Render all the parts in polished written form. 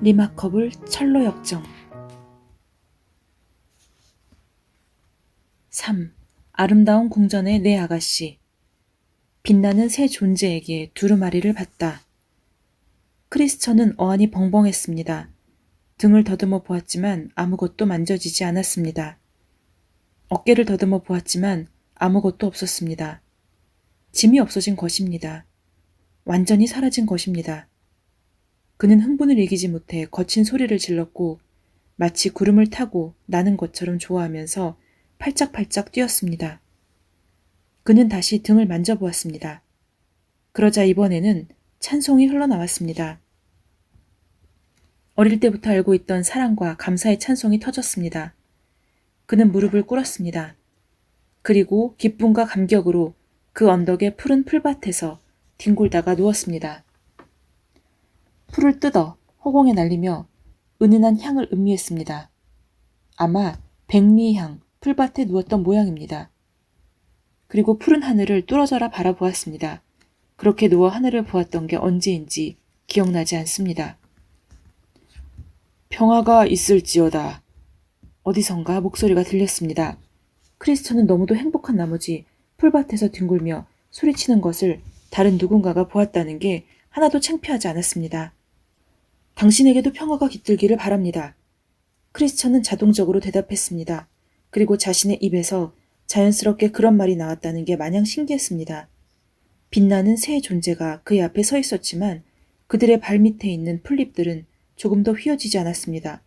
리마커블 철로 역정. 3. 아름다운 궁전의 내 아가씨. 빛나는 새 존재에게 두루마리를 받다. 크리스천은 어안이 벙벙했습니다. 등을 더듬어 보았지만 아무것도 만져지지 않았습니다. 어깨를 더듬어 보았지만 아무것도 없었습니다. 짐이 없어진 것입니다. 완전히 사라진 것입니다. 그는 흥분을 이기지 못해 거친 소리를 질렀고 마치 구름을 타고 나는 것처럼 좋아하면서 팔짝팔짝 뛰었습니다. 그는 다시 등을 만져보았습니다. 그러자 이번에는 찬송이 흘러나왔습니다. 어릴 때부터 알고 있던 사랑과 감사의 찬송이 터졌습니다. 그는 무릎을 꿇었습니다. 그리고 기쁨과 감격으로 그 언덕의 푸른 풀밭에서 뒹굴다가 누웠습니다. 풀을 뜯어 허공에 날리며 은은한 향을 음미했습니다. 아마 백리의 향, 풀밭에 누웠던 모양입니다. 그리고 푸른 하늘을 뚫어져라 바라보았습니다. 그렇게 누워 하늘을 보았던 게 언제인지 기억나지 않습니다. 평화가 있을지어다. 어디선가 목소리가 들렸습니다. 크리스천은 너무도 행복한 나머지 풀밭에서 뒹굴며 소리치는 것을 다른 누군가가 보았다는 게 하나도 창피하지 않았습니다. 당신에게도 평화가 깃들기를 바랍니다. 크리스천은 자동적으로 대답했습니다. 그리고 자신의 입에서 자연스럽게 그런 말이 나왔다는 게 마냥 신기했습니다. 빛나는 새 존재가 그의 앞에 서 있었지만 그들의 발밑에 있는 풀잎들은 조금도 휘어지지 않았습니다.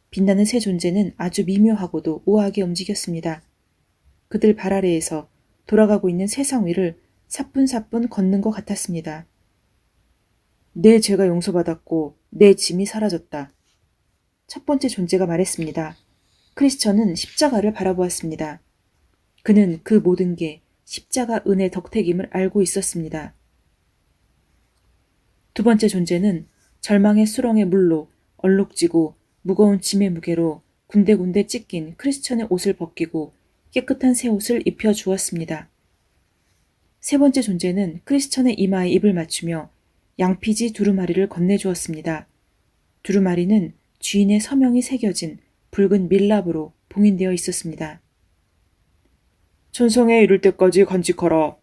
빛나는 새 존재는 아주 미묘하고도 우아하게 움직였습니다. 그들 발 아래에서 돌아가고 있는 세상 위를 사뿐사뿐 걷는 것 같았습니다. 내 죄가 용서받았고 내 짐이 사라졌다. 첫 번째 존재가 말했습니다. 크리스천은 십자가를 바라보았습니다. 그는 그 모든 게 십자가 은의 덕택임을 알고 있었습니다. 두 번째 존재는 절망의 수렁의 물로 얼룩지고 무거운 짐의 무게로 군데군데 찢긴 크리스천의 옷을 벗기고 깨끗한 새 옷을 입혀 주었습니다. 세 번째 존재는 크리스천의 이마에 입을 맞추며 양피지 두루마리를 건네주었습니다. 두루마리는 주인의 서명이 새겨진 붉은 밀랍으로 봉인되어 있었습니다. 천성에 이를 때까지 간직하라.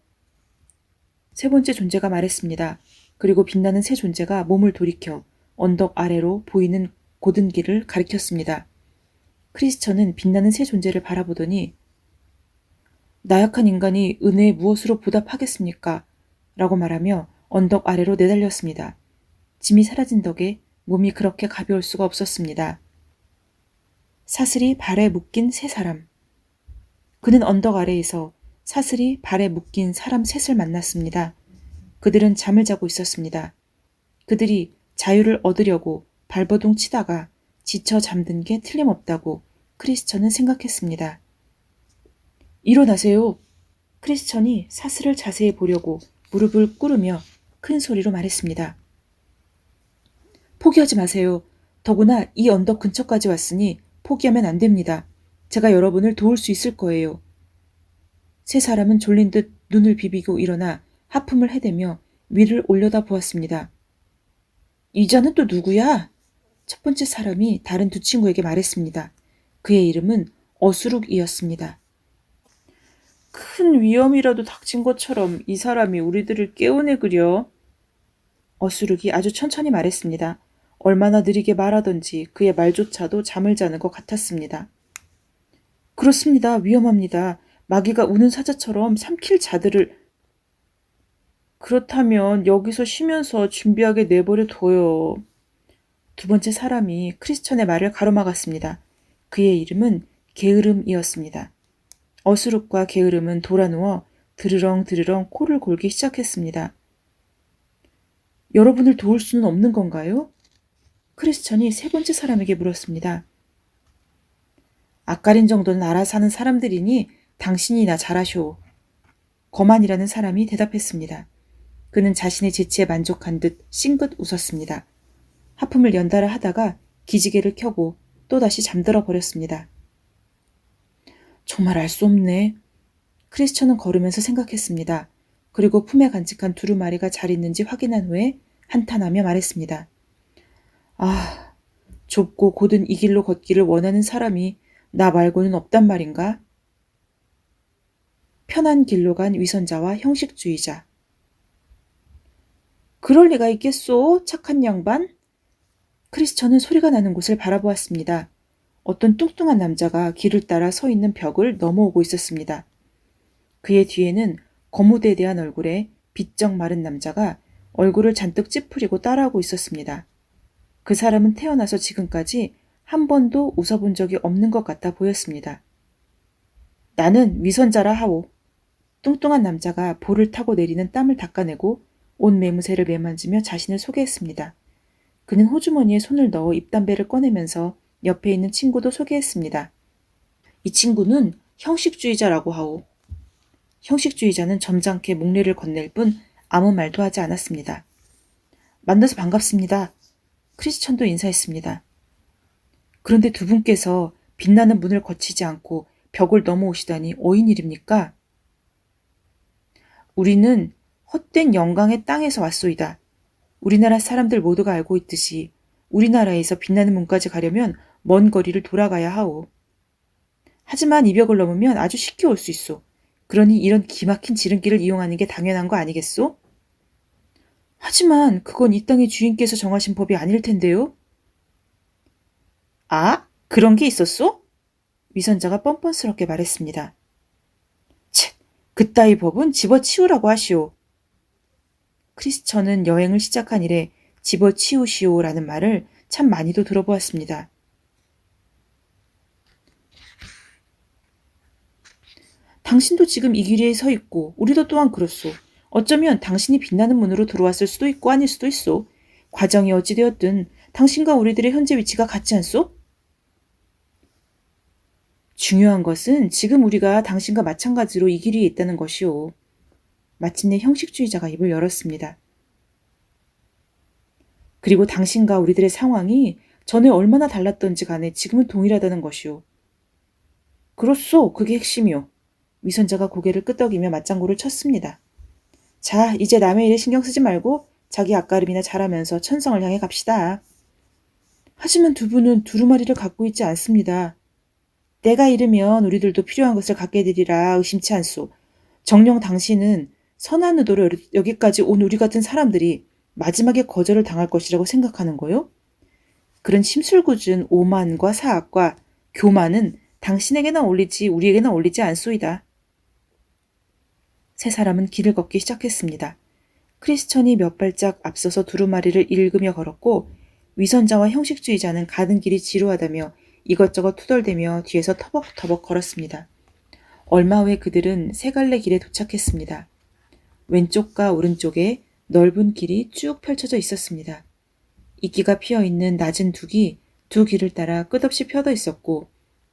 세 번째 존재가 말했습니다. 그리고 빛나는 새 존재가 몸을 돌이켜 언덕 아래로 보이는 고든 길을 가리켰습니다. 크리스천은 빛나는 새 존재를 바라보더니 나약한 인간이 은혜에 무엇으로 보답하겠습니까? 라고 말하며 언덕 아래로 내달렸습니다. 짐이 사라진 덕에 몸이 그렇게 가벼울 수가 없었습니다. 사슬이 발에 묶인 세 사람. 그는 언덕 아래에서 사슬이 발에 묶인 사람 셋을 만났습니다. 그들은 잠을 자고 있었습니다. 그들이 자유를 얻으려고 발버둥 치다가 지쳐 잠든 게 틀림없다고 크리스천은 생각했습니다. 일어나세요. 크리스천이 사슬을 자세히 보려고 무릎을 꿇으며 큰 소리로 말했습니다. 포기하지 마세요. 더구나 이 언덕 근처까지 왔으니 포기하면 안 됩니다. 제가 여러분을 도울 수 있을 거예요. 세 사람은 졸린 듯 눈을 비비고 일어나 하품을 해대며 위를 올려다 보았습니다. 이 자는 또 누구야? 첫 번째 사람이 다른 두 친구에게 말했습니다. 그의 이름은 어수룩이었습니다. 큰 위험이라도 닥친 것처럼 이 사람이 우리들을 깨우네 그려. 어수룩이 아주 천천히 말했습니다. 얼마나 느리게 말하던지 그의 말조차도 잠을 자는 것 같았습니다. 그렇습니다. 위험합니다. 마귀가 우는 사자처럼 삼킬 자들을... 그렇다면 여기서 쉬면서 준비하게 내버려 둬요. 두 번째 사람이 크리스천의 말을 가로막았습니다. 그의 이름은 게으름이었습니다. 어수룩과 게으름은 돌아누워 드르렁드르렁 코를 골기 시작했습니다. 여러분을 도울 수는 없는 건가요? 크리스천이 세 번째 사람에게 물었습니다. 아까린 정도는 알아서 하는 사람들이니 당신이나 잘하쇼. 거만이라는 사람이 대답했습니다. 그는 자신의 재치에 만족한 듯 싱긋 웃었습니다. 하품을 연달아 하다가 기지개를 켜고 또다시 잠들어 버렸습니다. 정말 알 수 없네. 크리스천은 걸으면서 생각했습니다. 그리고 품에 간직한 두루마리가 잘 있는지 확인한 후에 한탄하며 말했습니다. 아, 좁고 곧은 이 길로 걷기를 원하는 사람이 나 말고는 없단 말인가? 편한 길로 간 위선자와 형식주의자. 그럴 리가 있겠소, 착한 양반? 크리스천은 소리가 나는 곳을 바라보았습니다. 어떤 뚱뚱한 남자가 길을 따라 서 있는 벽을 넘어오고 있었습니다. 그의 뒤에는 거무대대한 얼굴에 비쩍 마른 남자가 얼굴을 잔뜩 찌푸리고 따라오고 있었습니다. 그 사람은 태어나서 지금까지 한 번도 웃어본 적이 없는 것 같아 보였습니다. 나는 위선자라 하오. 뚱뚱한 남자가 볼을 타고 내리는 땀을 닦아내고 온 매무새를 매만지며 자신을 소개했습니다. 그는 호주머니에 손을 넣어 입담배를 꺼내면서 옆에 있는 친구도 소개했습니다. 이 친구는 형식주의자라고 하오. 형식주의자는 점잖게 목례를 건넬 뿐 아무 말도 하지 않았습니다. 만나서 반갑습니다. 크리스천도 인사했습니다. 그런데 두 분께서 빛나는 문을 거치지 않고 벽을 넘어오시다니 어인일입니까? 우리는 헛된 영광의 땅에서 왔소이다. 우리나라 사람들 모두가 알고 있듯이 우리나라에서 빛나는 문까지 가려면 먼 거리를 돌아가야 하오. 하지만 이 벽을 넘으면 아주 쉽게 올 수 있소. 그러니 이런 기막힌 지름길을 이용하는 게 당연한 거 아니겠소? 하지만 그건 이 땅의 주인께서 정하신 법이 아닐 텐데요. 아, 그런 게 있었소? 위선자가 뻔뻔스럽게 말했습니다. 쳇, 그따위 법은 집어치우라고 하시오. 크리스천은 여행을 시작한 이래 집어치우시오라는 말을 참 많이도 들어보았습니다. 당신도 지금 이 길에 서 있고 우리도 또한 그렇소. 어쩌면 당신이 빛나는 문으로 들어왔을 수도 있고 아닐 수도 있소. 과정이 어찌되었든 당신과 우리들의 현재 위치가 같지 않소? 중요한 것은 지금 우리가 당신과 마찬가지로 이 길 위에 있다는 것이오. 마침내 형식주의자가 입을 열었습니다. 그리고 당신과 우리들의 상황이 전에 얼마나 달랐던지 간에 지금은 동일하다는 것이오. 그렇소. 그게 핵심이오. 위선자가 고개를 끄덕이며 맞장구를 쳤습니다. 자, 이제 남의 일에 신경 쓰지 말고 자기 앞가림이나 잘하면서 천성을 향해 갑시다. 하지만 두 분은 두루마리를 갖고 있지 않습니다. 때가 이르면 우리들도 필요한 것을 갖게 되리라 의심치 않소. 정녕 당신은 선한 의도로 여기까지 온 우리 같은 사람들이 마지막에 거절을 당할 것이라고 생각하는 거요? 그런 심술궂은 오만과 사악과 교만은 당신에게나 어울리지 우리에게나 어울리지 않소이다. 세 사람은 길을 걷기 시작했습니다. 크리스천이 몇 발짝 앞서서 두루마리를 읽으며 걸었고 위선자와 형식주의자는 가는 길이 지루하다며 이것저것 투덜대며 뒤에서 터벅터벅 걸었습니다. 얼마 후에 그들은 세 갈래 길에 도착했습니다. 왼쪽과 오른쪽에 넓은 길이 쭉 펼쳐져 있었습니다. 이끼가 피어있는 낮은 둑이 두 길을 따라 끝없이 펴져 있었고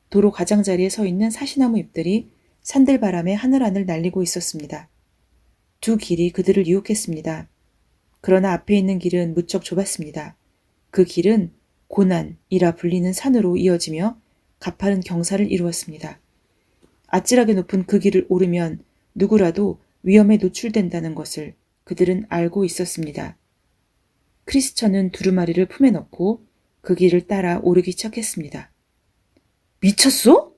도로 가장자리에 서 있는 사시나무 잎들이 산들바람에 하늘하늘 날리고 있었습니다. 두 길이 그들을 유혹했습니다. 그러나 앞에 있는 길은 무척 좁았습니다. 그 길은 고난이라 불리는 산으로 이어지며 가파른 경사를 이루었습니다. 아찔하게 높은 그 길을 오르면 누구라도 위험에 노출된다는 것을 그들은 알고 있었습니다. 크리스천은 두루마리를 품에 넣고 그 길을 따라 오르기 시작했습니다. 미쳤소?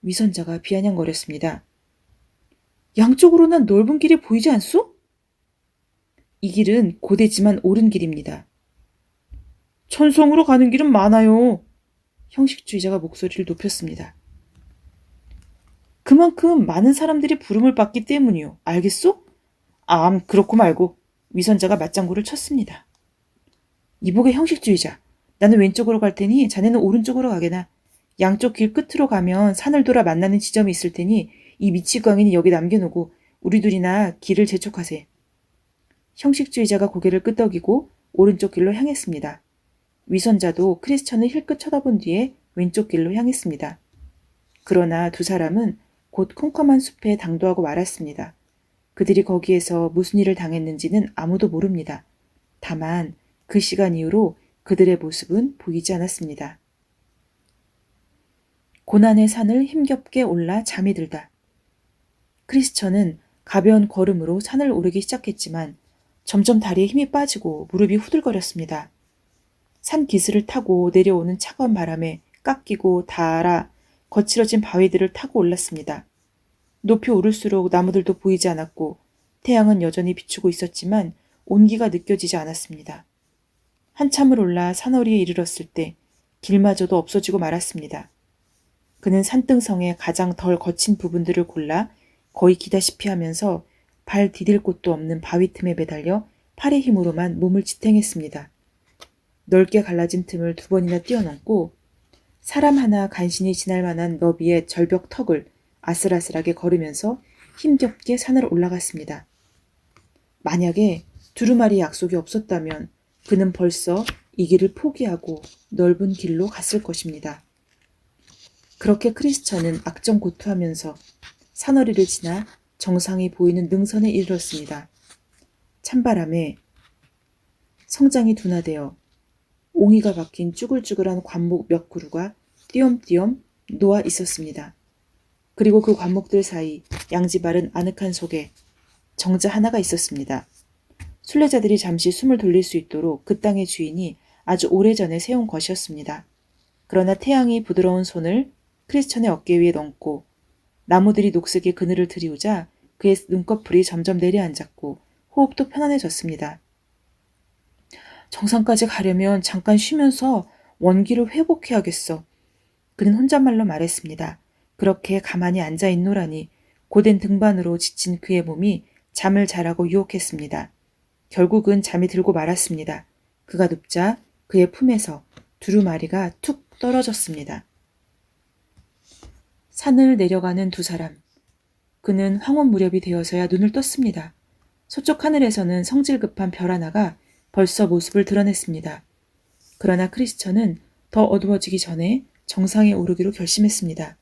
위선자가 비아냥거렸습니다. 양쪽으로 난 넓은 길이 보이지 않소? 이 길은 고되지만 오른 길입니다. 천성으로 가는 길은 많아요. 형식주의자가 목소리를 높였습니다. 그만큼 많은 사람들이 부름을 받기 때문이요. 알겠소? 그렇고 말고. 위선자가 맞장구를 쳤습니다. 이복의 형식주의자. 나는 왼쪽으로 갈 테니 자네는 오른쪽으로 가게나. 양쪽 길 끝으로 가면 산을 돌아 만나는 지점이 있을 테니 이 미치광이는 여기 남겨놓고 우리 둘이나 길을 재촉하세. 형식주의자가 고개를 끄덕이고 오른쪽 길로 향했습니다. 위선자도 크리스천을 힐끗 쳐다본 뒤에 왼쪽 길로 향했습니다. 그러나 두 사람은 곧 컴컴한 숲에 당도하고 말았습니다. 그들이 거기에서 무슨 일을 당했는지는 아무도 모릅니다. 다만 그 시간 이후로 그들의 모습은 보이지 않았습니다. 고난의 산을 힘겹게 올라 잠이 들다. 크리스천은 가벼운 걸음으로 산을 오르기 시작했지만 점점 다리에 힘이 빠지고 무릎이 후들거렸습니다. 산 기슭을 타고 내려오는 차가운 바람에 깎이고 닳아 거칠어진 바위들을 타고 올랐습니다. 높이 오를수록 나무들도 보이지 않았고 태양은 여전히 비추고 있었지만 온기가 느껴지지 않았습니다. 한참을 올라 산허리에 이르렀을 때 길마저도 없어지고 말았습니다. 그는 산등성의 가장 덜 거친 부분들을 골라 거의 기다시피 하면서 발 디딜 곳도 없는 바위 틈에 매달려 팔의 힘으로만 몸을 지탱했습니다. 넓게 갈라진 틈을 2번이나 뛰어넘고 사람 하나 간신히 지날 만한 너비의 절벽 턱을 아슬아슬하게 걸으면서 힘겹게 산을 올라갔습니다. 만약에 두루마리 약속이 없었다면 그는 벌써 이 길을 포기하고 넓은 길로 갔을 것입니다. 그렇게 크리스천은 악정고투하면서 산허리를 지나 정상이 보이는 능선에 이르렀습니다. 찬바람에 성장이 둔화되어 옹이가 박힌 쭈글쭈글한 관목 몇 그루가 띄엄띄엄 놓아 있었습니다. 그리고 그 관목들 사이 양지바른 아늑한 속에 정자 하나가 있었습니다. 순례자들이 잠시 숨을 돌릴 수 있도록 그 땅의 주인이 아주 오래전에 세운 것이었습니다. 그러나 태양이 부드러운 손을 크리스천의 어깨 위에 얹고 나무들이 녹색의 그늘을 들이우자 그의 눈꺼풀이 점점 내려앉았고 호흡도 편안해졌습니다. 정상까지 가려면 잠깐 쉬면서 원기를 회복해야겠어. 그는 혼잣말로 말했습니다. 그렇게 가만히 앉아 있노라니 고된 등반으로 지친 그의 몸이 잠을 자라고 유혹했습니다. 결국은 잠이 들고 말았습니다. 그가 눕자 그의 품에서 두루마리가 툭 떨어졌습니다. 산을 내려가는 2사람. 그는 황혼 무렵이 되어서야 눈을 떴습니다. 서쪽 하늘에서는 성질 급한 별 하나가 벌써 모습을 드러냈습니다. 그러나 크리스천은 더 어두워지기 전에 정상에 오르기로 결심했습니다.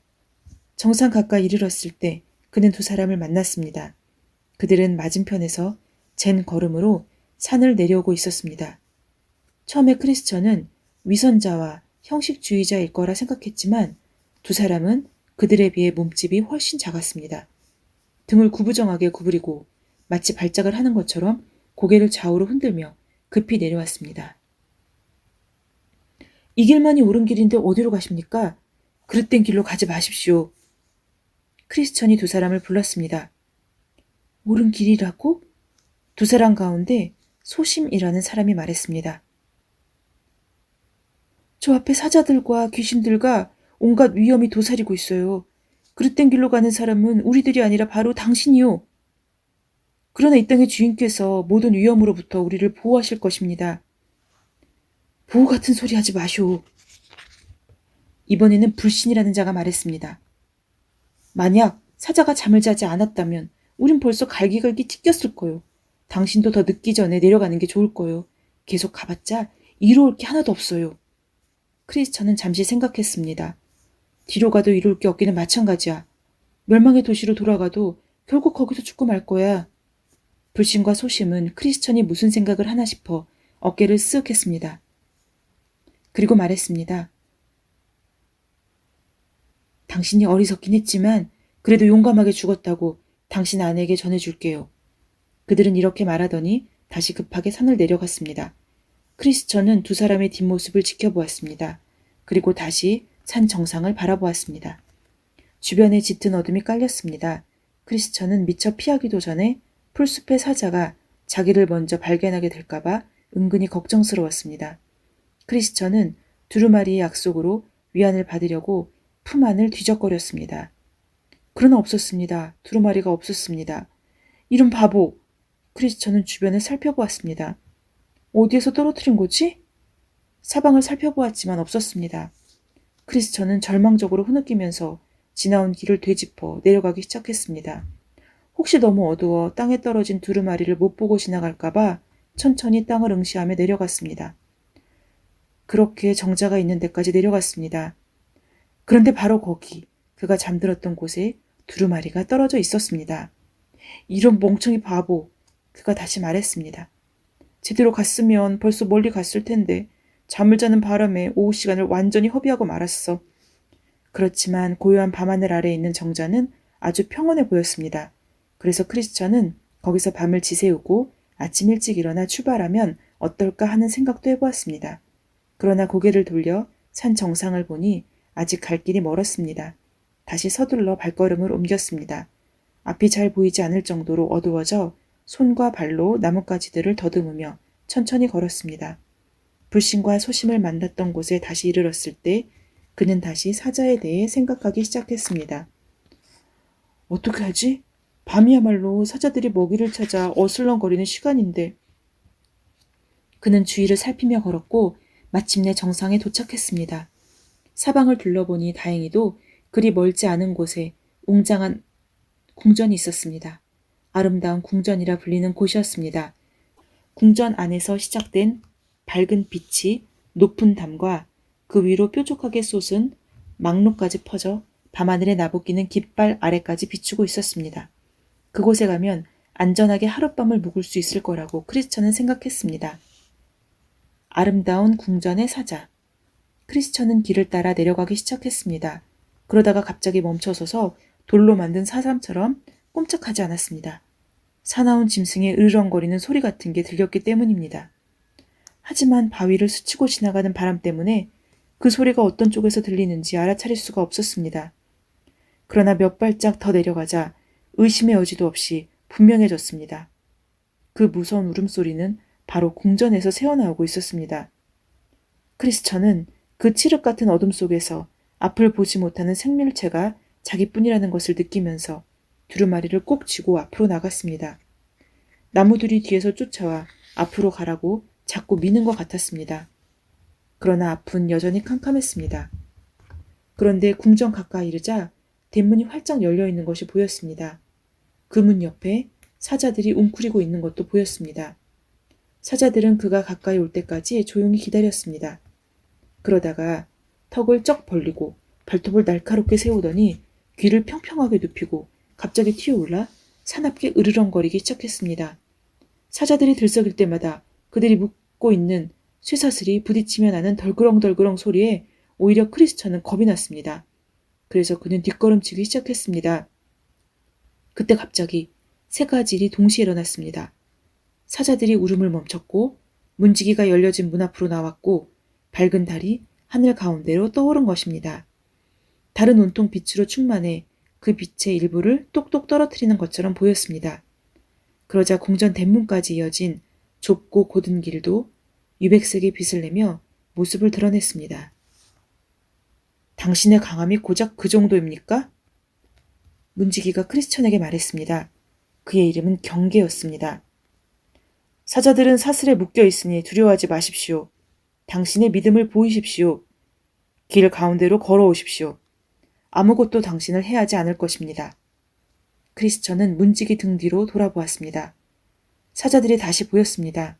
정상 가까이 이르렀을 때 그는 2사람을 만났습니다. 그들은 맞은편에서 젠 걸음으로 산을 내려오고 있었습니다. 처음에 크리스천은 위선자와 형식주의자일 거라 생각했지만 2사람은 그들에 비해 몸집이 훨씬 작았습니다. 등을 구부정하게 구부리고 마치 발작을 하는 것처럼 고개를 좌우로 흔들며 급히 내려왔습니다. 이 길만이 옳은 길인데 어디로 가십니까? 그릇된 길로 가지 마십시오. 크리스천이 2사람을 불렀습니다. 옳은 길이라고? 2사람 가운데 소심이라는 사람이 말했습니다. 저 앞에 사자들과 귀신들과 온갖 위험이 도사리고 있어요. 그릇된 길로 가는 사람은 우리들이 아니라 바로 당신이요. 그러나 이 땅의 주인께서 모든 위험으로부터 우리를 보호하실 것입니다. 보호 같은 소리 하지 마시오. 이번에는 불신이라는 자가 말했습니다. 만약 사자가 잠을 자지 않았다면 우린 벌써 갈기갈기 찢겼을 거요. 당신도 더 늦기 전에 내려가는 게 좋을 거요. 계속 가봤자 이로울 게 하나도 없어요. 크리스천은 잠시 생각했습니다. 뒤로 가도 이로울 게 없기는 마찬가지야. 멸망의 도시로 돌아가도 결국 거기서 죽고 말 거야. 불신과 소심은 크리스천이 무슨 생각을 하나 싶어 어깨를 쓱 했습니다. 그리고 말했습니다. 당신이 어리석긴 했지만 그래도 용감하게 죽었다고 당신 아내에게 전해줄게요. 그들은 이렇게 말하더니 다시 급하게 산을 내려갔습니다. 크리스천은 2사람의 뒷모습을 지켜보았습니다. 그리고 다시 산 정상을 바라보았습니다. 주변에 짙은 어둠이 깔렸습니다. 크리스천은 미처 피하기도 전에 풀숲의 사자가 자기를 먼저 발견하게 될까봐 은근히 걱정스러웠습니다. 크리스천은 두루마리의 약속으로 위안을 받으려고 품 안을 뒤적거렸습니다. 그러나 없었습니다. 두루마리가 없었습니다. 이런 바보! 크리스천은 주변을 살펴보았습니다. 어디에서 떨어뜨린 거지? 사방을 살펴보았지만 없었습니다. 크리스천은 절망적으로 흐느끼면서 지나온 길을 되짚어 내려가기 시작했습니다. 혹시 너무 어두워 땅에 떨어진 두루마리를 못 보고 지나갈까봐 천천히 땅을 응시하며 내려갔습니다. 그렇게 정자가 있는 데까지 내려갔습니다. 그런데 바로 거기 그가 잠들었던 곳에 두루마리가 떨어져 있었습니다. 이런 멍청이 바보! 그가 다시 말했습니다. 제대로 갔으면 벌써 멀리 갔을 텐데 잠을 자는 바람에 오후 시간을 완전히 허비하고 말았어. 그렇지만 고요한 밤하늘 아래에 있는 정자는 아주 평온해 보였습니다. 그래서 크리스천은 거기서 밤을 지새우고 아침 일찍 일어나 출발하면 어떨까 하는 생각도 해보았습니다. 그러나 고개를 돌려 산 정상을 보니 아직 갈 길이 멀었습니다. 다시 서둘러 발걸음을 옮겼습니다. 앞이 잘 보이지 않을 정도로 어두워져 손과 발로 나뭇가지들을 더듬으며 천천히 걸었습니다. 불신과 소심을 만났던 곳에 다시 이르렀을 때 그는 다시 사자에 대해 생각하기 시작했습니다. 어떻게 하지? 밤이야말로 사자들이 먹이를 찾아 어슬렁거리는 시간인데. 그는 주위를 살피며 걸었고 마침내 정상에 도착했습니다. 사방을 둘러보니 다행히도 그리 멀지 않은 곳에 웅장한 궁전이 있었습니다. 아름다운 궁전이라 불리는 곳이었습니다. 궁전 안에서 시작된 밝은 빛이 높은 담과 그 위로 뾰족하게 솟은 망루까지 퍼져 밤하늘에 나부끼는 깃발 아래까지 비추고 있었습니다. 그곳에 가면 안전하게 하룻밤을 묵을 수 있을 거라고 크리스천은 생각했습니다. 아름다운 궁전의 사자. 크리스천은 길을 따라 내려가기 시작했습니다. 그러다가 갑자기 멈춰서서 돌로 만든 사람처럼 꼼짝하지 않았습니다. 사나운 짐승의 으르렁거리는 소리 같은 게 들렸기 때문입니다. 하지만 바위를 스치고 지나가는 바람 때문에 그 소리가 어떤 쪽에서 들리는지 알아차릴 수가 없었습니다. 그러나 몇 발짝 더 내려가자 의심의 여지도 없이 분명해졌습니다. 그 무서운 울음소리는 바로 궁전에서 새어나오고 있었습니다. 크리스천은 그 칠흑 같은 어둠 속에서 앞을 보지 못하는 생물체가 자기뿐이라는 것을 느끼면서 두루마리를 꼭 쥐고 앞으로 나갔습니다. 나무들이 뒤에서 쫓아와 앞으로 가라고 자꾸 미는 것 같았습니다. 그러나 앞은 여전히 캄캄했습니다. 그런데 궁전 가까이 이르자 대문이 활짝 열려 있는 것이 보였습니다. 그 문 옆에 사자들이 웅크리고 있는 것도 보였습니다. 사자들은 그가 가까이 올 때까지 조용히 기다렸습니다. 그러다가 턱을 쩍 벌리고 발톱을 날카롭게 세우더니 귀를 평평하게 눕히고 갑자기 튀어올라 사납게 으르렁거리기 시작했습니다. 사자들이 들썩일 때마다 그들이 묶고 있는 쇠사슬이 부딪히며 나는 덜그렁덜그렁 소리에 오히려 크리스천은 겁이 났습니다. 그래서 그는 뒷걸음치기 시작했습니다. 그때 갑자기 세 가지 일이 동시에 일어났습니다. 사자들이 울음을 멈췄고 문지기가 열려진 문 앞으로 나왔고 밝은 달이 하늘 가운데로 떠오른 것입니다. 달은 온통 빛으로 충만해 그 빛의 일부를 똑똑 떨어뜨리는 것처럼 보였습니다. 그러자 궁전 대문까지 이어진 좁고 곧은 길도 유백색의 빛을 내며 모습을 드러냈습니다. 당신의 강함이 고작 그 정도입니까? 문지기가 크리스천에게 말했습니다. 그의 이름은 경계였습니다. 사자들은 사슬에 묶여 있으니 두려워하지 마십시오. 당신의 믿음을 보이십시오. 길 가운데로 걸어오십시오. 아무것도 당신을 해하지 않을 것입니다. 크리스천은 문지기 등 뒤로 돌아보았습니다. 사자들이 다시 보였습니다.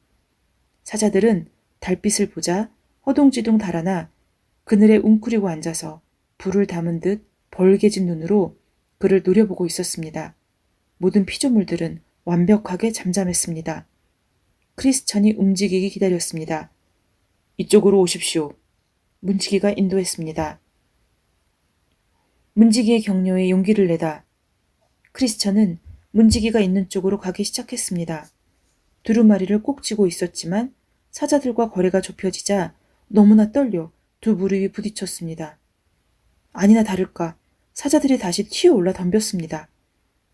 사자들은 달빛을 보자 허둥지둥 달아나 그늘에 웅크리고 앉아서 불을 담은 듯 벌게진 눈으로 그를 노려보고 있었습니다. 모든 피조물들은 완벽하게 잠잠했습니다. 크리스천이 움직이기 기다렸습니다. 이쪽으로 오십시오. 문지기가 인도했습니다. 문지기의 격려에 용기를 내다 크리스천은 문지기가 있는 쪽으로 가기 시작했습니다. 두루마리를 꼭 쥐고 있었지만 사자들과 거리가 좁혀지자 너무나 떨려 두 무릎이 부딪혔습니다. 아니나 다를까 사자들이 다시 튀어올라 덤볐습니다.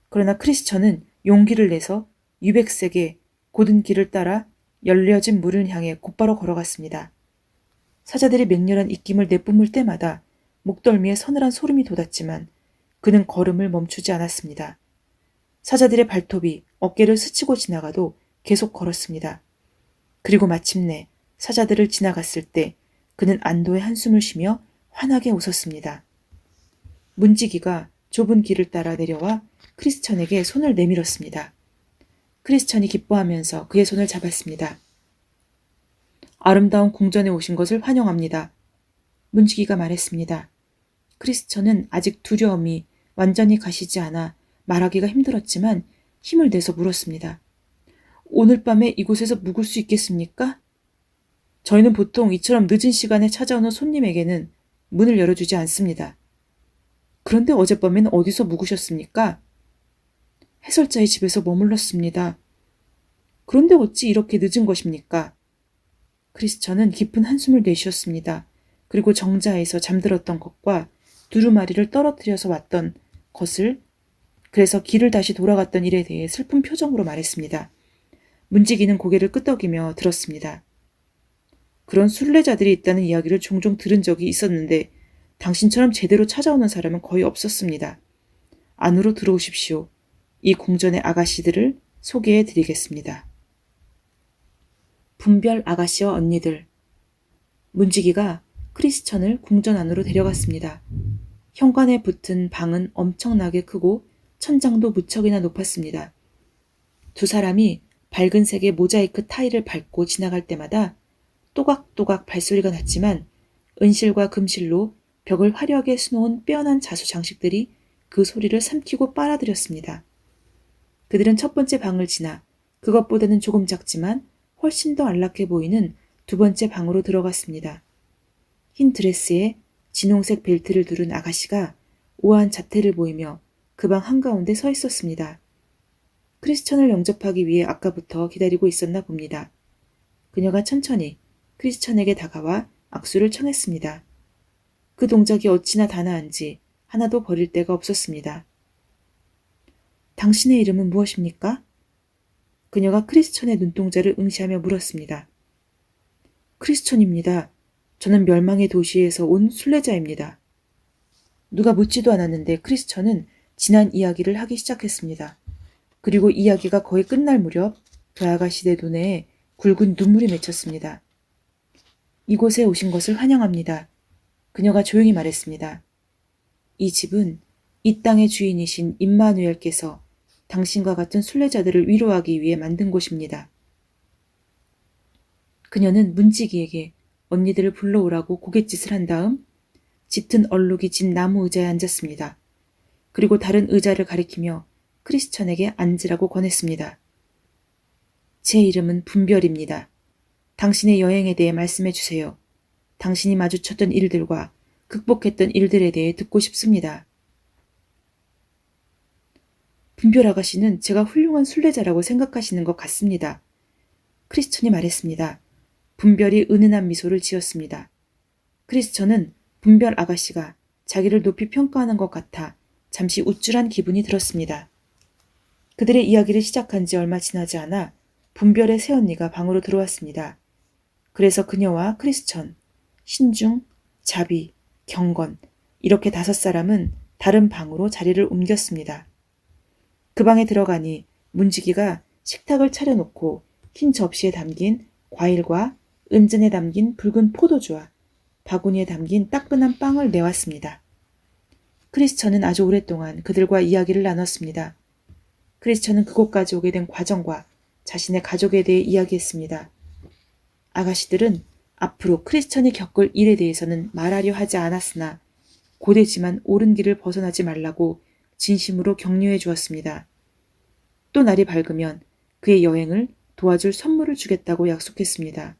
그러나 크리스천은 용기를 내서 유백색의 곧은 길을 따라 열려진 물을 향해 곧바로 걸어갔습니다. 사자들이 맹렬한 입김을 내뿜을 때마다 목덜미에 서늘한 소름이 돋았지만 그는 걸음을 멈추지 않았습니다. 사자들의 발톱이 어깨를 스치고 지나가도 계속 걸었습니다. 그리고 마침내 사자들을 지나갔을 때 그는 안도의 한숨을 쉬며 환하게 웃었습니다. 문지기가 좁은 길을 따라 내려와 크리스천에게 손을 내밀었습니다. 크리스천이 기뻐하면서 그의 손을 잡았습니다. 아름다운 궁전에 오신 것을 환영합니다. 문지기가 말했습니다. 크리스천은 아직 두려움이 완전히 가시지 않아 말하기가 힘들었지만 힘을 내서 물었습니다. 오늘 밤에 이곳에서 묵을 수 있겠습니까? 저희는 보통 이처럼 늦은 시간에 찾아오는 손님에게는 문을 열어주지 않습니다. 그런데 어젯밤에는 어디서 묵으셨습니까? 해설자의 집에서 머물렀습니다. 그런데 어찌 이렇게 늦은 것입니까? 크리스천은 깊은 한숨을 내쉬었습니다. 그리고 정자에서 잠들었던 것과 두루마리를 떨어뜨려서 왔던 것을, 그래서 길을 다시 돌아갔던 일에 대해 슬픈 표정으로 말했습니다. 문지기는 고개를 끄덕이며 들었습니다. 그런 순례자들이 있다는 이야기를 종종 들은 적이 있었는데 당신처럼 제대로 찾아오는 사람은 거의 없었습니다. 안으로 들어오십시오. 이 궁전의 아가씨들을 소개해 드리겠습니다. 분별 아가씨와 언니들. 문지기가 크리스천을 궁전 안으로 데려갔습니다. 현관에 붙은 방은 엄청나게 크고 천장도 무척이나 높았습니다. 두 사람이 밝은 색의 모자이크 타일을 밟고 지나갈 때마다 또각또각 발소리가 났지만 은실과 금실로 벽을 화려하게 수놓은 빼어난 자수 장식들이 그 소리를 삼키고 빨아들였습니다. 그들은 첫 번째 방을 지나 그것보다는 조금 작지만 훨씬 더 안락해 보이는 두 번째 방으로 들어갔습니다. 흰 드레스에 진홍색 벨트를 두른 아가씨가 우아한 자태를 보이며 그 방 한가운데 서 있었습니다. 크리스천을 영접하기 위해 아까부터 기다리고 있었나 봅니다. 그녀가 천천히 크리스천에게 다가와 악수를 청했습니다. 그 동작이 어찌나 단아한지 하나도 버릴 데가 없었습니다. 당신의 이름은 무엇입니까? 그녀가 크리스천의 눈동자를 응시하며 물었습니다. 크리스천입니다. 저는 멸망의 도시에서 온 순례자입니다. 누가 묻지도 않았는데 크리스천은 지난 이야기를 하기 시작했습니다. 그리고 이야기가 거의 끝날 무렵 그 아가씨의 눈에 굵은 눈물이 맺혔습니다. 이곳에 오신 것을 환영합니다. 그녀가 조용히 말했습니다. 이 집은 이 땅의 주인이신 임마누엘께서 당신과 같은 순례자들을 위로하기 위해 만든 곳입니다. 그녀는 문지기에게 언니들을 불러오라고 고갯짓을 한 다음 짙은 얼룩이 진 나무 의자에 앉았습니다. 그리고 다른 의자를 가리키며 크리스천에게 앉으라고 권했습니다. 제 이름은 분별입니다. 당신의 여행에 대해 말씀해 주세요. 당신이 마주쳤던 일들과 극복했던 일들에 대해 듣고 싶습니다. 분별 아가씨는 제가 훌륭한 순례자라고 생각하시는 것 같습니다. 크리스천이 말했습니다. 분별이 은은한 미소를 지었습니다. 크리스천은 분별 아가씨가 자기를 높이 평가하는 것 같아 잠시 우쭐한 기분이 들었습니다. 그들의 이야기를 시작한 지 얼마 지나지 않아 분별의 새언니가 방으로 들어왔습니다. 그래서 그녀와 크리스천, 신중, 자비, 경건 이렇게 5사람은 다른 방으로 자리를 옮겼습니다. 그 방에 들어가니 문지기가 식탁을 차려놓고 흰 접시에 담긴 과일과 은전에 담긴 붉은 포도주와 바구니에 담긴 따끈한 빵을 내왔습니다. 크리스천은 아주 오랫동안 그들과 이야기를 나눴습니다. 크리스천은 그곳까지 오게 된 과정과 자신의 가족에 대해 이야기했습니다. 아가씨들은 앞으로 크리스천이 겪을 일에 대해서는 말하려 하지 않았으나 고되지만 옳은 길을 벗어나지 말라고 진심으로 격려해 주었습니다. 또 날이 밝으면 그의 여행을 도와줄 선물을 주겠다고 약속했습니다.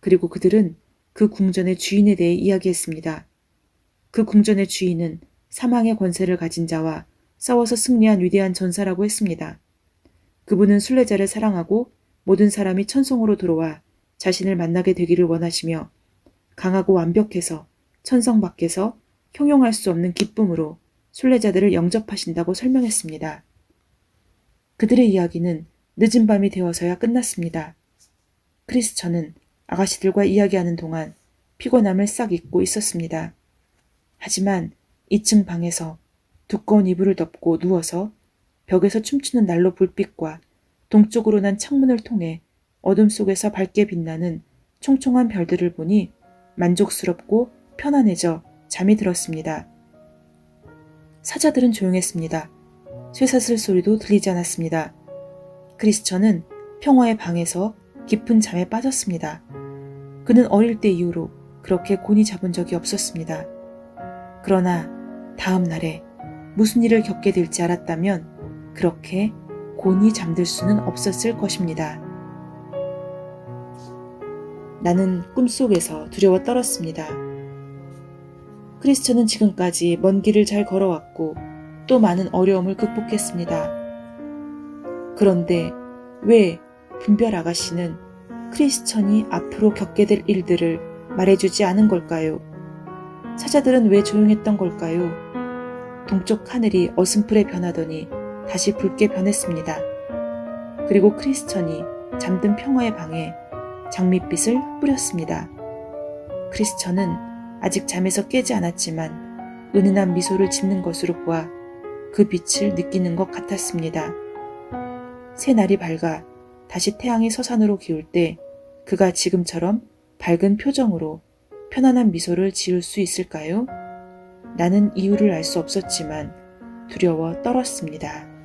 그리고 그들은 그 궁전의 주인에 대해 이야기했습니다. 그 궁전의 주인은 사망의 권세를 가진 자와 싸워서 승리한 위대한 전사라고 했습니다. 그분은 순례자를 사랑하고 모든 사람이 천성으로 들어와 자신을 만나게 되기를 원하시며 강하고 완벽해서 천성 밖에서 형용할 수 없는 기쁨으로 순례자들을 영접하신다고 설명했습니다. 그들의 이야기는 늦은 밤이 되어서야 끝났습니다. 크리스천은 아가씨들과 이야기하는 동안 피곤함을 싹 잊고 있었습니다. 하지만 2층 방에서 두꺼운 이불을 덮고 누워서 벽에서 춤추는 난로 불빛과 동쪽으로 난 창문을 통해 어둠 속에서 밝게 빛나는 총총한 별들을 보니 만족스럽고 편안해져 잠이 들었습니다. 사자들은 조용했습니다. 쇠사슬 소리도 들리지 않았습니다. 크리스천은 평화의 방에서 깊은 잠에 빠졌습니다. 그는 어릴 때 이후로 그렇게 곤히 잡은 적이 없었습니다. 그러나 다음 날에 무슨 일을 겪게 될지 알았다면 그렇게 곤히 잠들 수는 없었을 것입니다. 나는 꿈속에서 두려워 떨었습니다. 크리스천은 지금까지 먼 길을 잘 걸어왔고 또 많은 어려움을 극복했습니다. 그런데 왜 분별 아가씨는 크리스천이 앞으로 겪게 될 일들을 말해주지 않은 걸까요? 사자들은 왜 조용했던 걸까요? 동쪽 하늘이 어슴푸레 변하더니 다시 붉게 변했습니다. 그리고 크리스천이 잠든 평화의 방에 장밋빛을 뿌렸습니다. 크리스천은 아직 잠에서 깨지 않았지만 은은한 미소를 짓는 것으로 보아 그 빛을 느끼는 것 같았습니다. 새날이 밝아 다시 태양이 서산으로 기울 때 그가 지금처럼 밝은 표정으로 편안한 미소를 지을 수 있을까요? 나는 이유를 알 수 없었지만 두려워 떨었습니다.